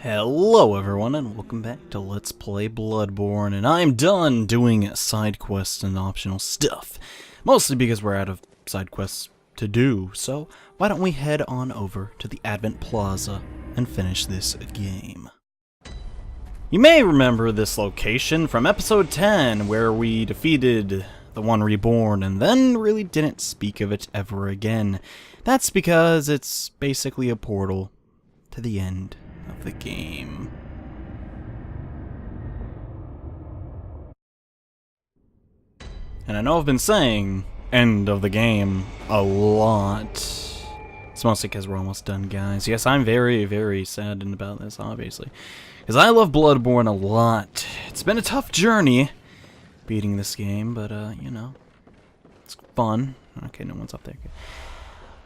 Hello everyone and welcome back to Let's Play Bloodborne, and I'm done doing side quests and optional stuff, mostly because we're out of side quests to do, so why don't we head on over to the Advent Plaza and finish this game. You may remember this location from episode 10 where we defeated the one reborn and then really didn't speak of it ever again. That's because it's basically a portal to the end of the game. And I know I've been saying end of the game a lot. It's mostly because we're almost done, guys. Yes, I'm very, very saddened about this, obviously. Because I love Bloodborne a lot. It's been a tough journey beating this game, but, you know, it's fun. Okay, no one's up there.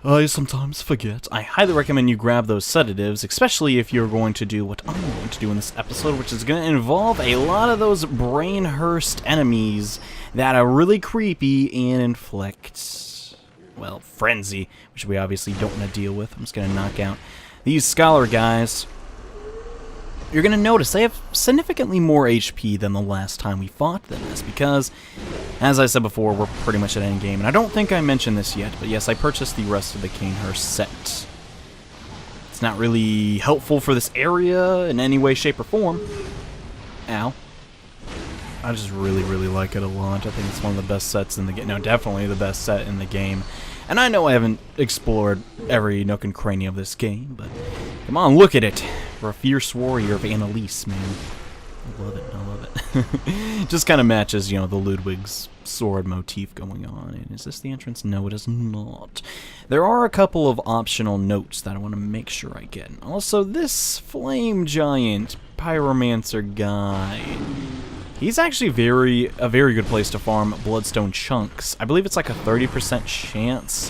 I sometimes forget. I highly recommend you grab those sedatives, especially if you're going to do what I'm going to do in this episode, which is going to involve a lot of those brain-hearst enemies that are really creepy and inflict, well, frenzy, which we obviously don't want to deal with. I'm just going to knock out these scholar guys. You're going to notice they have significantly more HP than the last time we fought them. That's because, as I said before, we're pretty much at endgame. And I don't think I mentioned this yet, but yes, I purchased the rest of the Cainhurst set. It's not really helpful for this area in any way, shape, or form. Ow. I just really, really like it a lot. I think it's one of the best sets in the game. No, definitely the best set in the game. And I know I haven't explored every nook and cranny of this game, but come on, look at it. We're a fierce warrior of Annalise, man. I love it, I love it. Just kind of matches, you know, the Ludwig's sword motif going on. And is this the entrance? No, it is not. There are a couple of optional notes that I want to make sure I get. Also, this flame giant pyromancer guy, he's actually a very good place to farm bloodstone chunks. I believe it's like a 30% chance.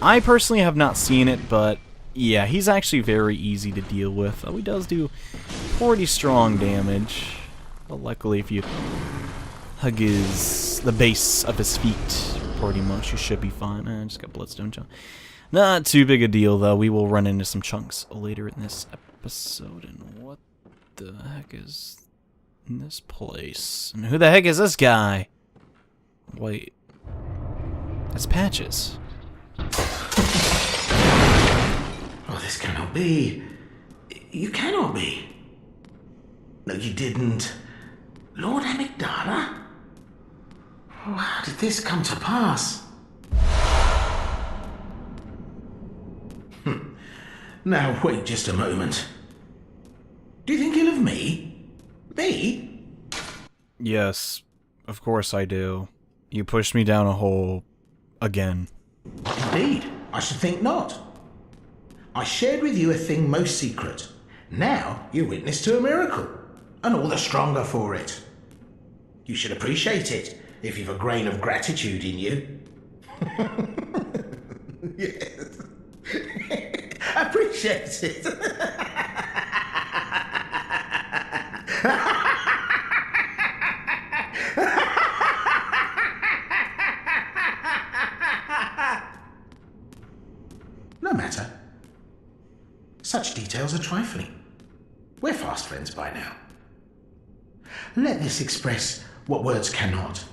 I personally have not seen it, but yeah, he's actually very easy to deal with. Oh, he does do pretty strong damage. But luckily, if you hug the base of his feet, pretty much, you should be fine. I just got bloodstone chunk. Not too big a deal, though. We will run into some chunks later in this episode. And what the heck is in this place? And who the heck is this guy? Wait. That's Patches. Oh, this cannot be. You cannot be. No, you didn't. Lord Amygdala? Oh, how did this come to pass? Now, wait just a moment. Do you think ill of me? Me? Yes, of course I do. You pushed me down a hole again. Indeed, I should think not. I shared with you a thing most secret. Now you're witness to a miracle, and all the stronger for it. You should appreciate it if you've a grain of gratitude in you. Yes. Appreciate it. No matter. Such details are trifling. We're fast friends by now. Let this express what words cannot.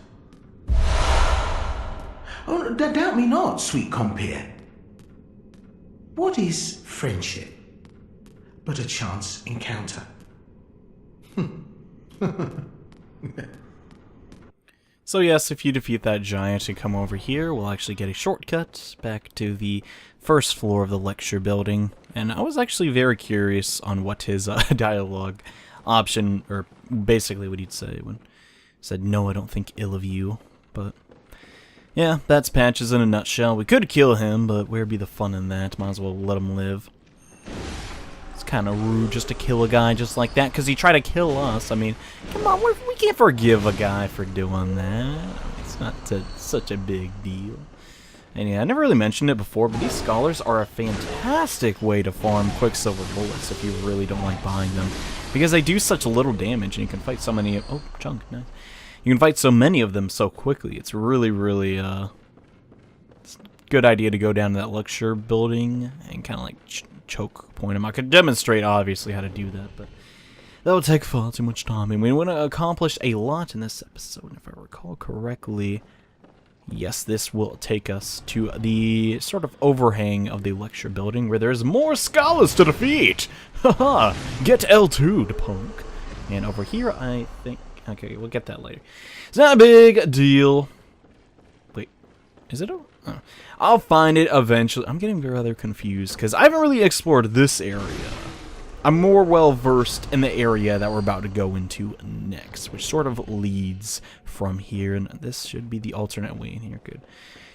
Oh, doubt me not, sweet compeer. What is friendship but a chance encounter? So yes, if you defeat that giant and come over here, we'll actually get a shortcut back to the first floor of the lecture building. And I was actually very curious on what his dialogue option, or basically what he'd say when he said, "No, I don't think ill of you." But yeah, that's Patches in a nutshell. We could kill him, but where'd be the fun in that? Might as well let him live. It's kind of rude just to kill a guy just like that, because he tried to kill us. I mean, come on, we can't forgive a guy for doing that. It's not such a big deal. And yeah, I never really mentioned it before, but these scholars are a fantastic way to farm Quicksilver bullets if you really don't like buying them. Because they do such little damage, and you can fight so many of... Oh, chunk, nice. You can fight so many of them so quickly. It's really, really, it's a good idea to go down to that lecture building and kind of like choke point him. I could demonstrate, obviously, how to do that, but that would take far too much time. And we want to accomplish a lot in this episode, if I recall correctly. Yes, this will take us to the sort of overhang of the lecture building where there's more scholars to defeat! Haha! Get L2'd, punk. And over here, I think... Okay, we'll get that later. It's not a big deal. Wait, is it? Oh. I'll find it eventually. I'm getting rather confused because I haven't really explored this area. I'm more well versed in the area that we're about to go into next, which sort of leads from here, and this should be the alternate way in here. Good.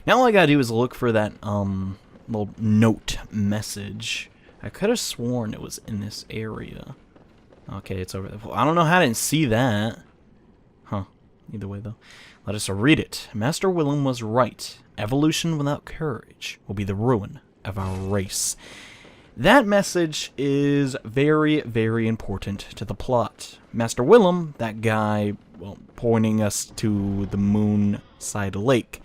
Now all I gotta do is look for that little note message. I could have sworn it was in this area. Okay, it's over there. Well, I don't know how I didn't see that. Huh. Either way, though. Let us read it. Master Willem was right. Evolution without courage will be the ruin of our race. That message is very, very important to the plot. Master Willem, that guy, well, pointing us to the Moonside Lake,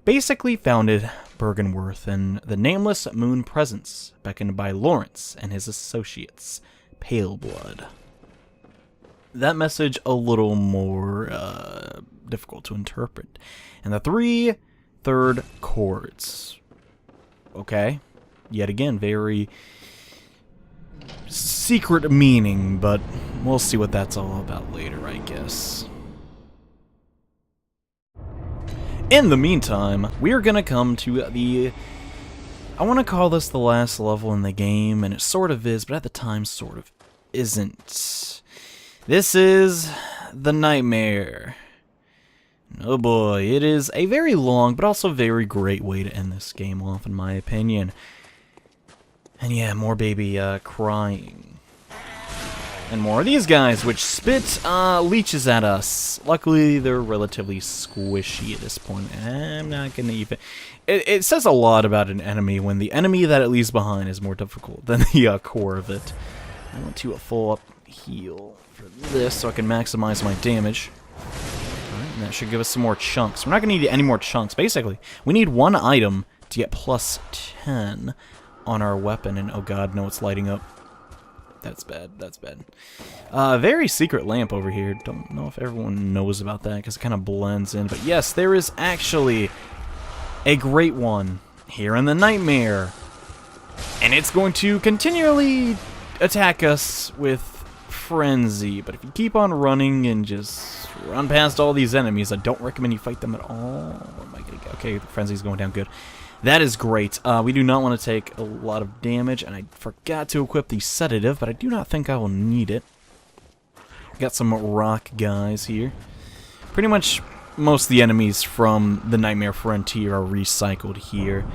basically founded Bergenworth and the nameless Moon Presence, beckoned by Lawrence and his associates, Pale Blood. That message a little more difficult to interpret. And the 3 third chords. Okay. Yet again, very secret meaning, but we'll see what that's all about later, I guess. In the meantime, we are going to come to the... I want to call this the last level in the game, and it sort of is, but at the time sort of isn't. This is the Nightmare. Oh boy, it is a very long, but also very great way to end this game off, in my opinion. And yeah, more baby crying. And more of these guys, which spit leeches at us. Luckily, they're relatively squishy at this point. I'm not gonna even... It says a lot about an enemy when the enemy that it leaves behind is more difficult than the core of it. I want to full up heal for this so I can maximize my damage. Alright, and that should give us some more chunks. We're not gonna need any more chunks. Basically, we need one item to get plus 10 on our weapon, and oh god, no, it's lighting up. That's bad, that's bad. Very secret lamp over here. Don't know if everyone knows about that, because it kind of blends in. But yes, there is actually a great one here in the Nightmare. And it's going to continually attack us with frenzy. But if you keep on running and just run past all these enemies, I don't recommend you fight them at all. Where am I gonna go? Okay, the frenzy's going down good. That is great. We do not want to take a lot of damage, and I forgot to equip the sedative, but I do not think I will need it. Got some rock guys here. Pretty much most of the enemies from the Nightmare Frontier are recycled here.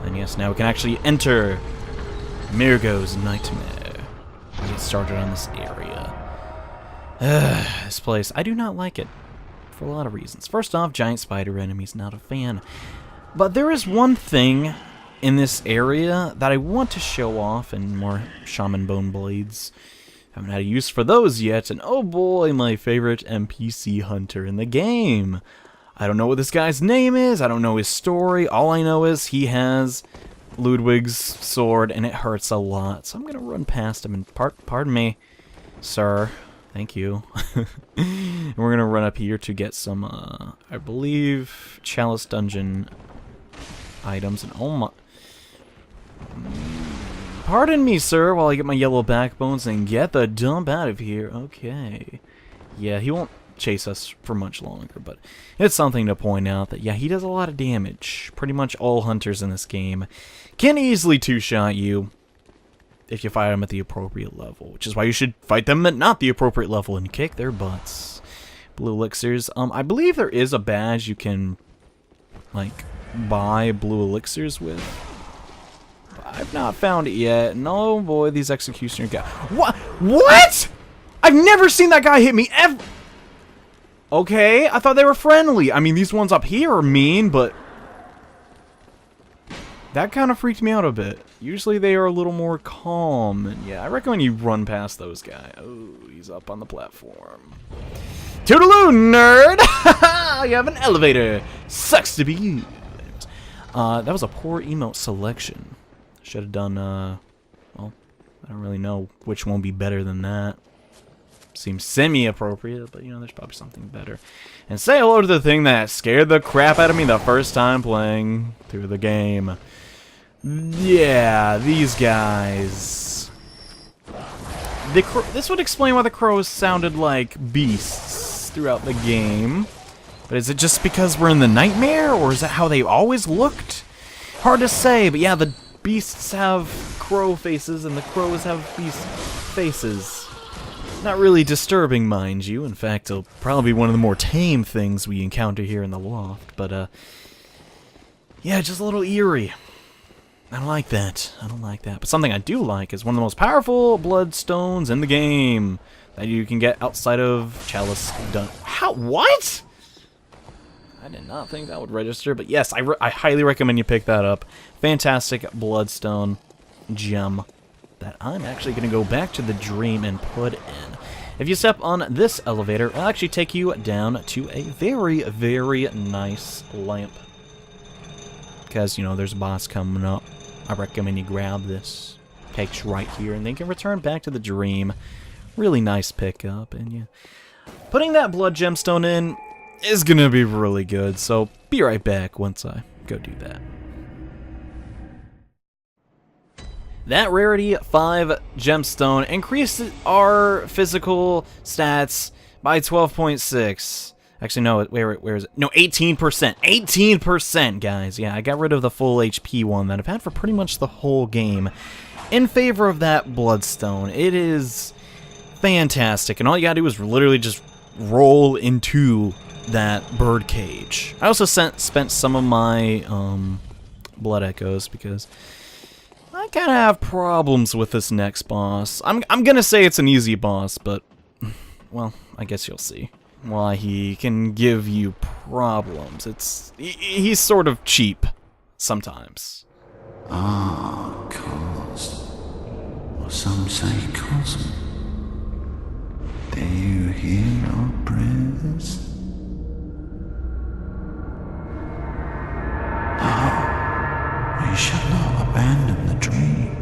And yes, now we can actually enter Mirgo's Nightmare. We'll get started on this area. This place, I do not like it for a lot of reasons. First off, giant spider enemies, not a fan. But there is one thing in this area that I want to show off, and more shaman bone blades. Haven't had a use for those yet, and oh boy, my favorite NPC hunter in the game. I don't know what this guy's name is, I don't know his story, all I know is he has Ludwig's sword, and it hurts a lot. So I'm gonna run past him, and pardon me, sir. Thank you. And we're gonna run up here to get some, I believe, Chalice Dungeon items, and oh my... Pardon me, sir, while I get my yellow backbones and get the dump out of here. Okay. Yeah, he won't chase us for much longer, but it's something to point out that, yeah, he does a lot of damage. Pretty much all hunters in this game can easily two-shot you if you fight them at the appropriate level, which is why you should fight them at not the appropriate level and kick their butts. Blue elixirs. I believe there is a badge you can, like, buy blue elixirs with. I've not found it yet. No, boy, these executioner guys. What? I've never seen that guy hit me ever. Okay, I thought they were friendly. I mean, these ones up here are mean, but that kind of freaked me out a bit. Usually they are a little more calm. And yeah, I recommend you run past those guys. Oh, he's up on the platform. Toodaloo, nerd! You have an elevator. Sucks to be you. That was a poor emote selection. Should have done I don't really know which one would be better than that. Seems semi-appropriate, but you know, there's probably something better. And say hello to the thing that scared the crap out of me the first time playing through the game. Yeah, these guys. This would explain why the crows sounded like beasts throughout the game. But is it just because we're in the nightmare, or is that how they always looked? Hard to say, but yeah, the beasts have crow faces, and the crows have beast faces. Not really disturbing, mind you. In fact, it'll probably be one of the more tame things we encounter here in the loft. But, yeah, just a little eerie. I don't like that. I don't like that. But something I do like is one of the most powerful bloodstones in the game that you can get outside of Chalice Dun. How? What? I did not think that would register, but yes, I highly recommend you pick that up. Fantastic bloodstone gem that I'm actually going to go back to the dream and put in. If you step on this elevator, it'll actually take you down to a very, very nice lamp. Because, you know, there's a boss coming up. I recommend you grab this. Takes you right here, and then you can return back to the dream. Really nice pickup, and yeah. Putting that blood gemstone in is going to be really good, so be right back once I go do that. That rarity 5 gemstone increased our physical stats by 12.6. Actually, no, where is it? No, 18%. 18%, guys. Yeah, I got rid of the full HP one that I've had for pretty much the whole game in favor of that bloodstone. It is fantastic, and all you gotta do is literally just roll into that bird cage. I also spent some of my blood echoes because I kind of have problems with this next boss. I'm gonna say it's an easy boss, but, well, I guess you'll see why he can give you problems. He's sort of cheap sometimes. Ah, cause, or some say cosm. Do you hear our prayers? We shall not abandon the dream.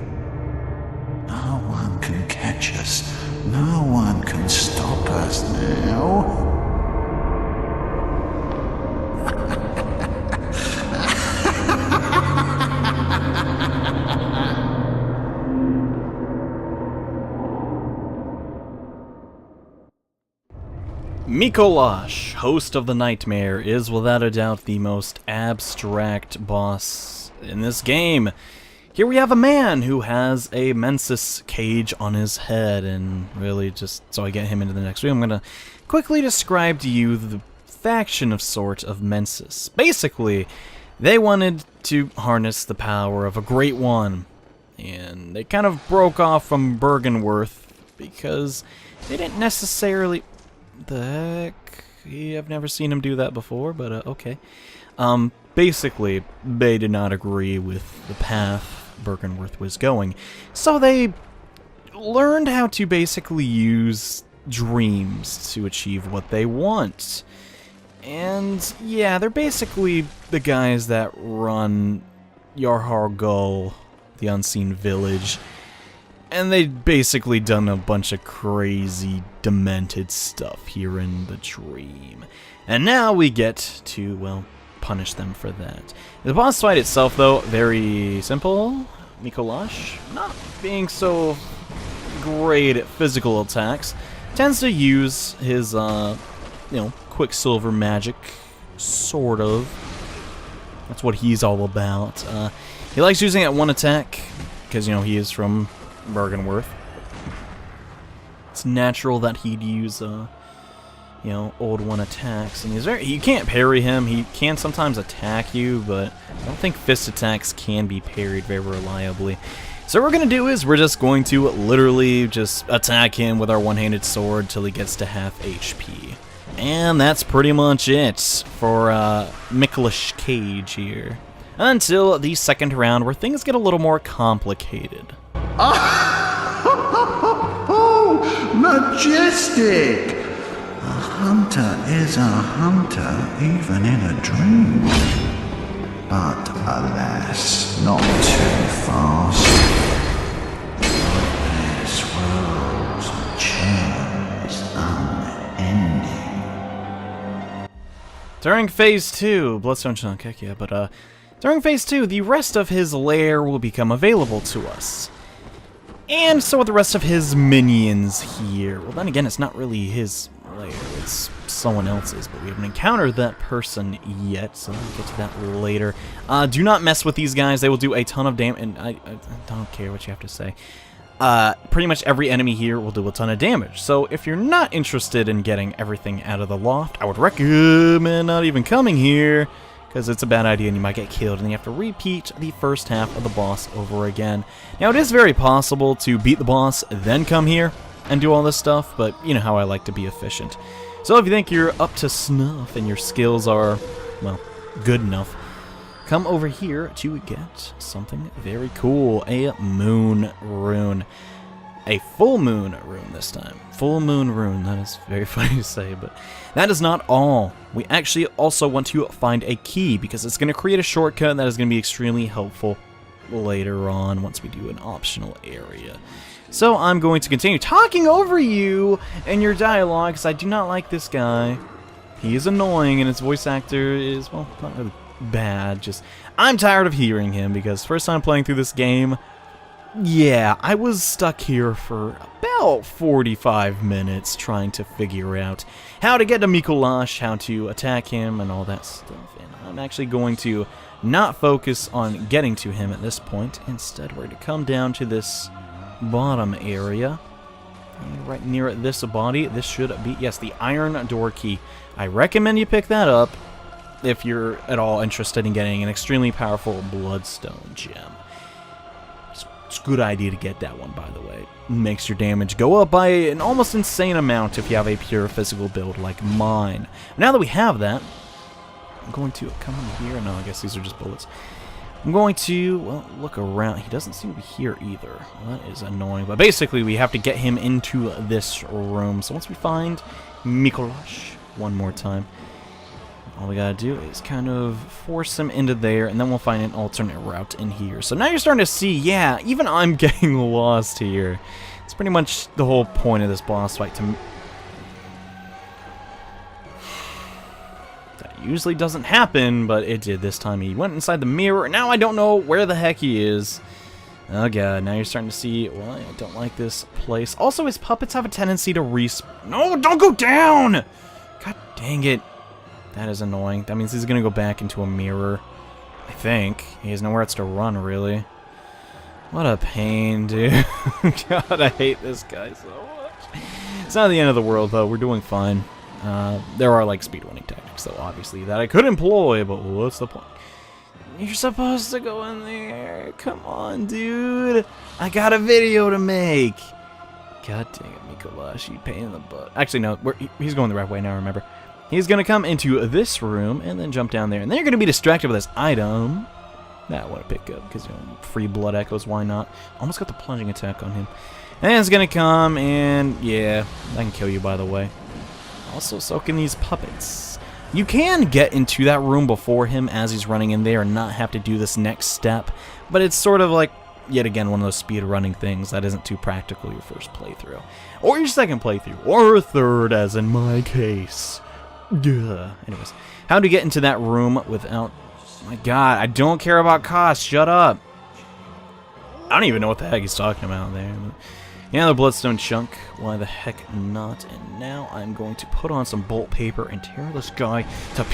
No one can catch us. No one can stop us now. Micolash, host of the nightmare, is without a doubt the most abstract boss in this game. Here we have a man who has a Mensis cage on his head, and really just so I get him into the next video, I'm going to quickly describe to you the faction of sort of Mensis. Basically, they wanted to harness the power of a Great One, and they kind of broke off from Bergenworth because they didn't necessarily... The heck? I've never seen him do that before, but okay. Basically, they did not agree with the path Bergenworth was going, so they learned how to basically use dreams to achieve what they want. And yeah, they're basically the guys that run Yarhargul, the Unseen Village. And they'd basically done a bunch of crazy, demented stuff here in the dream. And now we get to, well, punish them for that. The boss fight itself, though, very simple. Micolash, not being so great at physical attacks, tends to use his, Quicksilver magic, sort of. That's what he's all about. He likes using it at one attack, because, he is from Bergenworth. It's natural that he'd use, old one attacks, and you can't parry him. He can sometimes attack you, but I don't think fist attacks can be parried very reliably. So what we're gonna do is we're just going to literally just attack him with our one-handed sword till he gets to half HP. And that's pretty much it for Micolash Cage here. Until the second round, where things get a little more complicated. Oh, majestic! A hunter is a hunter even in a dream. But alas, not too fast. During Phase 2, Bloodstone Chunk, heck yeah, but during Phase 2, the rest of his lair will become available to us. And so are the rest of his minions here. Well, then again, it's not really his lair, it's someone else's, but we haven't encountered that person yet, so we'll get to that later. Do not mess with these guys, they will do a ton of damage, and I don't care what you have to say. Pretty much every enemy here will do a ton of damage, so if you're not interested in getting everything out of the loft, I would recommend not even coming here, because it's a bad idea and you might get killed, and you have to repeat the first half of the boss over again. Now, it is very possible to beat the boss, then come here and do all this stuff, but you know how I like to be efficient. So if you think you're up to snuff and your skills are, well, good enough, come over here to get something very cool, a moon rune. A full moon rune this time. Full moon rune, that is very funny to say, but that is not all. We actually also want to find a key, because it's going to create a shortcut that is going to be extremely helpful later on once we do an optional area. So I'm going to continue talking over you and your dialogue, because I do not like this guy. He is annoying, and his voice actor is, well, not really bad, just I'm tired of hearing him, because first time playing through this game, yeah, I was stuck here for about 45 minutes trying to figure out how to get to Micolash, how to attack him, and all that stuff. And I'm actually going to not focus on getting to him at this point. Instead, we're going to come down to this bottom area. And right near this body, this should be, yes, the iron door key. I recommend you pick that up if you're at all interested in getting an extremely powerful bloodstone gem. It's a good idea to get that one, by the way. It makes your damage go up by an almost insane amount if you have a pure physical build like mine. Now that we have that, I'm going to come in here. No, I guess these are just bullets. I'm going to, well, look around. He doesn't seem to be here either. Well, that is annoying. But basically, we have to get him into this room. So once we find Micolash one more time, all we gotta do is kind of force him into there, and then we'll find an alternate route in here. So now you're starting to see, yeah, even I'm getting lost here. It's pretty much the whole point of this boss fight to... That usually doesn't happen, but it did this time. He went inside the mirror, and now I don't know where the heck he is. Oh god, now you're starting to see, well, I don't like this place. Also, his puppets have a tendency to respawn. No, don't go down! God dang it. That is annoying. That means he's going to go back into a mirror. I think. He has nowhere else to run, really. What a pain, dude. God, I hate this guy so much. It's not the end of the world, though. We're doing fine. There are, like, speedrunning tactics, though, obviously, that I could employ, but what's the point? You're supposed to go in there. Come on, dude. I got a video to make. God dang it, Micolash, you pain in the butt. Actually, no. He's going the right way now, remember. He's going to come into this room and then jump down there. And then you're going to be distracted with this item that I want to pick up because, you know, free blood echoes, why not? Almost got the plunging attack on him. And it's going to come and, yeah, I can kill you, by the way. Also, so can these puppets. You can get into that room before him as he's running in there and not have to do this next step. But it's sort of like, yet again, one of those speed running things that isn't too practical your first playthrough. Or your second playthrough. Or third, as in my case. Duh. Anyways, how to get into that room without... My god, I don't care about cost. Shut up. I don't even know what the heck he's talking about there. Yeah, the bloodstone chunk. Why the heck not? And now I'm going to put on some bolt paper and tear this guy to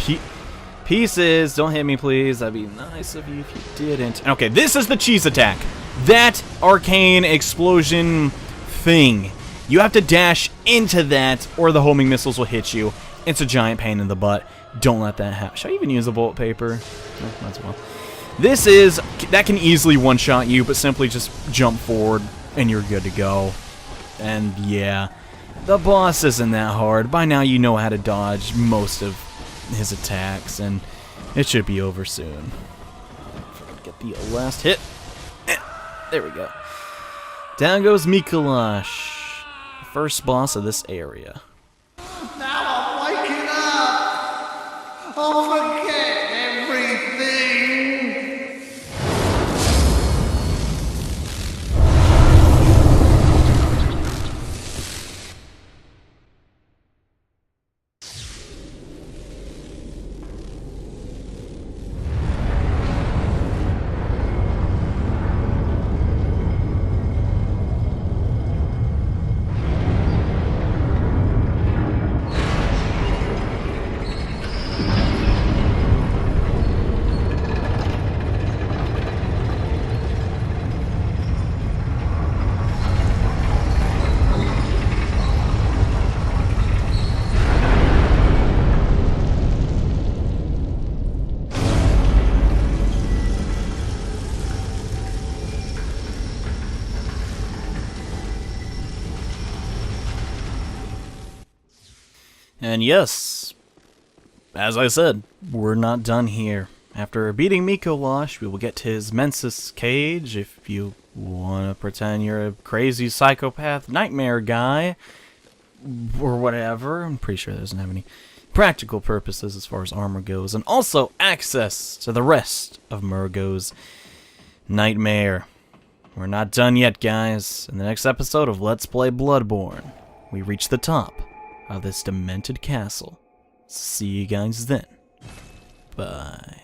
pieces. Don't hit me, please. That'd be nice of you if you didn't. Okay, this is the cheese attack. That arcane explosion thing. You have to dash into that, or the homing missiles will hit you. It's a giant pain in the butt. Don't let that happen. Should I even use the bolt paper? No, might as well. This is... That can easily one-shot you, but simply just jump forward, and you're good to go. And, yeah. The boss isn't that hard. By now, you know how to dodge most of his attacks, and it should be over soon. Get the last hit. There we go. Down goes Micolash. First boss of this area. I'll forget everything! And yes, as I said, we're not done here. After beating Micolash, we will get to his Mensis cage if you want to pretend you're a crazy psychopath nightmare guy. Or whatever. I'm pretty sure it doesn't have any practical purposes as far as armor goes. And also access to the rest of Murgo's nightmare. We're not done yet, guys. In the next episode of Let's Play Bloodborne, we reach the top of this demented castle. See you guys then. Bye.